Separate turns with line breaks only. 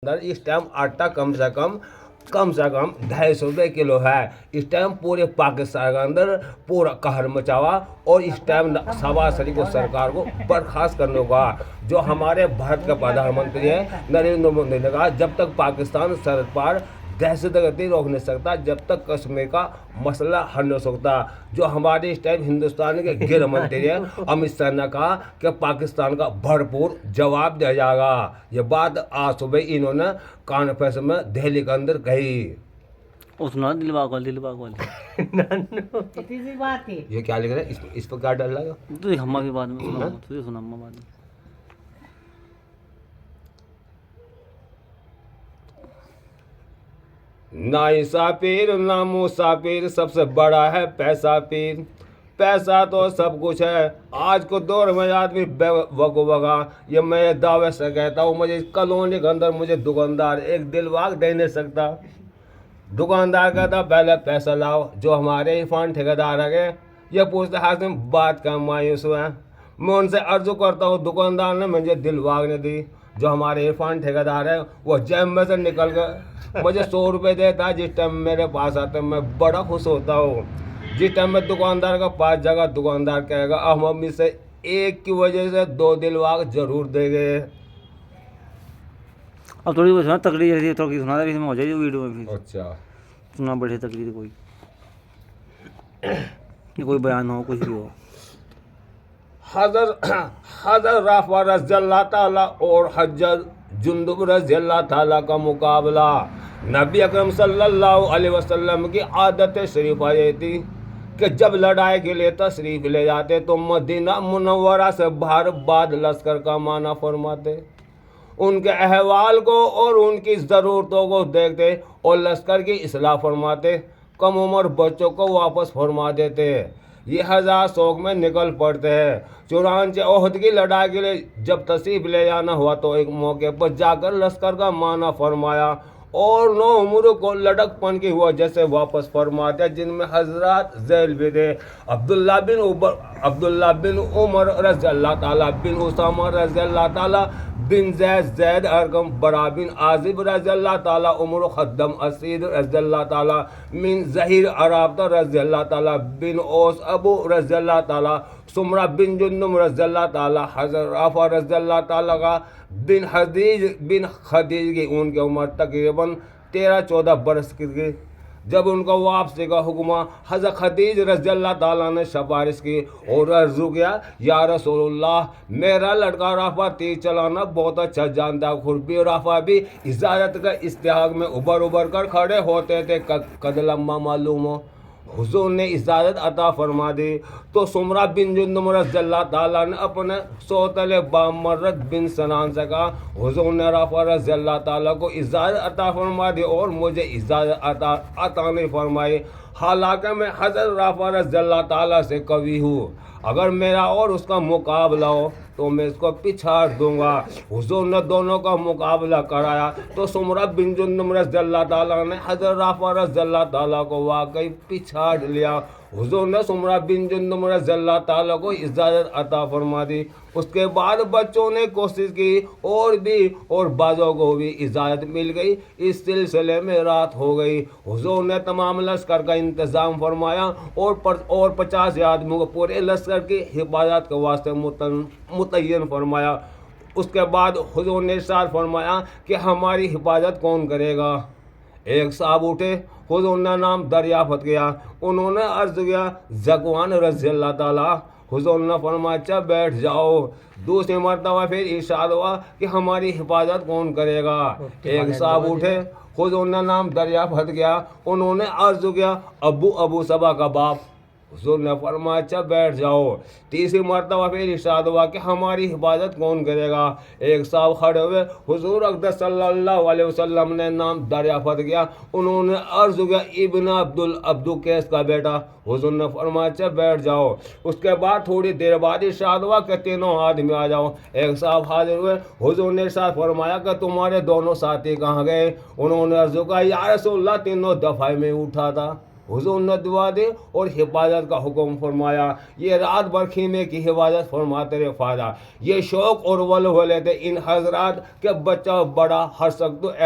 अंदर इस टाइम आटा कम से कम 250 रुपये किलो है। इस टाइम पूरे पाकिस्तान के अंदर पूरा कहर मचा हुआ और इस टाइम शहबाज शरीफ को सरकार को बर्खास्त करने होगा। जो हमारे भारत के प्रधानमंत्री हैं नरेंद्र मोदी ने कहा जब तक पाकिस्तान सरहद पार दहशतगर्दी रोक नहीं सकता, जब तक कश्मीर का मसला हल नहीं हो सकता। जो हमारे इस टाइम हिंदुस्तान के गृह मंत्री हैं अमित शाह ने कहा कि पाकिस्तान का भरपूर जवाब दिया जाएगा। ये बात आज सुबह इन्होंने कॉन्फ्रेंस में दिल्ली के अंदर कही।
उसने दिलबाग वाली
इतनी सी बात थी।
ये क्या लिख रहे हैं, इस पर क्या डर लगा?
तो हम भी बाद में सुना, तुझे सुना बाद में।
ना इंसाफिर ना मुसाफिर, सबसे बड़ा है पैसा पीर। पैसा तो सब कुछ है, आज को दौर में आदमी वगोवगा। ये मैं दावे से कहता हूँ, मुझे कॉलोनी के अंदर मुझे दुकानदार एक दिलवाग दे नहीं सकता। दुकानदार कहता पहले पैसा लाओ। जो हमारे इरफान ठेकेदार है ये पूछते हाथ में बात का मायूस हुआ। मैं उनसे अर्जू करता हूँ, दुकानदार ने मुझे दिलवाग ने दी। जो हमारे इरफान ठेकेदार है वो जेब में से निकल कर मुझे 100 रुपये देता है। जिस टाइम मेरे पास आते मैं बड़ा खुश होता हूँ। जिस टाइम मैं दुकानदार का पास जगह दुकानदार कहेगा हम मम्मी से एक की वजह से 2 दिलवाग जरूर देंगे।
अब थोड़ी बहुत सुना तकरीर जैसी थोड़ी सुना था, इसमें हो जाएगी वीडियो में। फिर
अच्छा
सुना बैठे तकरीर कोई ये कोई बयान हो कुछ भी हो।
हज़रत राफ़ा रज़ियल्लाहु ताला और हज़रत जुंदुब रज़ियल्लाहु ताला का मुकाबला नबी अकरम सल्लल्लाहु अलैहि वसल्लम की आदत शरीफा ये थी कि जब लड़ाई के लिए तशरीफ़ ले जाते तो मदीना मुनव्वरा से बाहर बाद लश्कर का माना फरमाते, उनके अहवाल को और उनकी ज़रूरतों को देखते और लश्कर की इस्लाह फरमाते। कम उम्र बच्चों को वापस फरमा देते। ये हज़ार शौक में निकल पड़ते हैं। चुनांचे ओहद की लड़ाई के लिए जब तशरीफ़ ले जाना हुआ तो एक मौके पर जाकर लश्कर का माना फरमाया और 9 उम्र को लड़कपन की वजह से वापस फरमाते, जिनमें हजरत ज़ैल भी थे, अब्दुल्ला बिन उमर रज़ियल्लाहु ताला बिन उसामा रज़ियल्लाहु ताला बिन ज़ैद अरकम बरा बिन आजिब रज़ियल्लाहु ताला उमर खद्दम असीद रज़ियल्लाहु ताला मिन ज़हीर अराबता रज़ियल्लाहु ताला बिन ओस अबू रज़ियल्लाहु ताला सुमरा बिन जुन्नुम रज़ियल्लाहु ताला हज़रत राफ़ा रज़ियल्लाहु ताला का बिन खदीज की उनकी उम्र तकरीबन 13-14 बरस की। जब उनका वापसी का हुक्म हज़रत खदीज रज़ियल्लाहु ताला ने सिफारिश की और अर्ज़ू किया, या रसूलुल्लाह मेरा लड़का राफ़ा तीर चलाना बहुत अच्छा जानता है। खुद भी राफ़ा भी इजाज़त का इस्तेहाक में उबर कर खड़े होते थे, कद लम्बा मालूम हो। हुजूर ने इजाज़त अता फरमा दी तो सुमरा बिन जुंदुम रज़ियल्लाहु ताला ने अपने सौतले बामर्रत बिन सनान से कहा, हुजूर ने राफ़ा रज़ियल्लाहु ताला को इजाज़त अता फरमा दी और मुझे इजाज़त अता नहीं फरमाई। हालांकि मैं हज़रत राफ़ा रज़ियल्लाहु ताला से कवि हूँ, अगर मेरा और उसका मुकाबला हो तो मैं इसको पिछाड़ दूंगा। हुजूर ने दोनों का मुकाबला कराया तो सुमरा बिन जुंदुम रज़ियल्लाहु ताला ने हज़रत राफ़ा रज़ियल्लाहु ताला को वाकई पिछाड़ लिया। हुजूर ने सुमरा बिन जुंदुम रज़ियल्लाहु ताला को इजाज़त अता फरमा दी। उसके बाद बच्चों ने कोशिश की और बाजों को भी इजाज़त मिल गई। इस सिलसिले में रात हो गई। हुजूर ने तमाम लश्कर का इंतज़ाम फरमाया और 50 आदमियों को पूरे लश्कर की हिफाजत के वास्ते मुतय्यन फरमाया। उसके बाद हुजूर ने इरशाद फरमाया कि हमारी हिफाजत कौन करेगा। एक साहब उठे, हुजूर ने नाम दरियाफ्त किया। उन्होंने अर्ज किया ज़कवान रज़ियल्लाहु ताला। हुजूर ने फरमाया अच्छा बैठ जाओ। दूसरी मरतबा फिर इरशाद हुआ कि हमारी हिफाजत कौन करेगा। एक साहब उठे, हुजूर ने नाम दरियाफ्त किया। उन्होंने अर्ज किया अबू सबा का बाप। हुजूर ने फरमाया अच्छा बैठ जाओ। तीसरी मरतबा फिर इरशाद हुआ कि हमारी हिफाजत कौन करेगा। एक साहब खड़े हुए, हुजूर अक़दस सल्लल्लाहु अलैहि वसल्लम ने नाम दरियाफ्त किया। उन्होंने अर्ज किया इब्न अब्दुल कैस का बेटा। हुजूर ने फरमाया अच्छा बैठ जाओ। उसके बाद थोड़ी देर बाद इरशाद हुआ कि तीनों आदमी आ जाओ। एक साहब हाजिर हुए, हुजूर ने इरशाद फरमाया कि तुम्हारे दोनों साथी कहाँ गए। उन्होंने अर्ज किया या रसूलल्लाह तीनों दफ़ाए में उठा था। हुजूर ने दुआ दी और हिफाजत का हुक्म फरमाया। ये रात भर खीमे की हिफाजत फरमाते रहे फायदा। ये शौक और वल हो लेते इन हजरात के बच्चा बड़ा हर सकते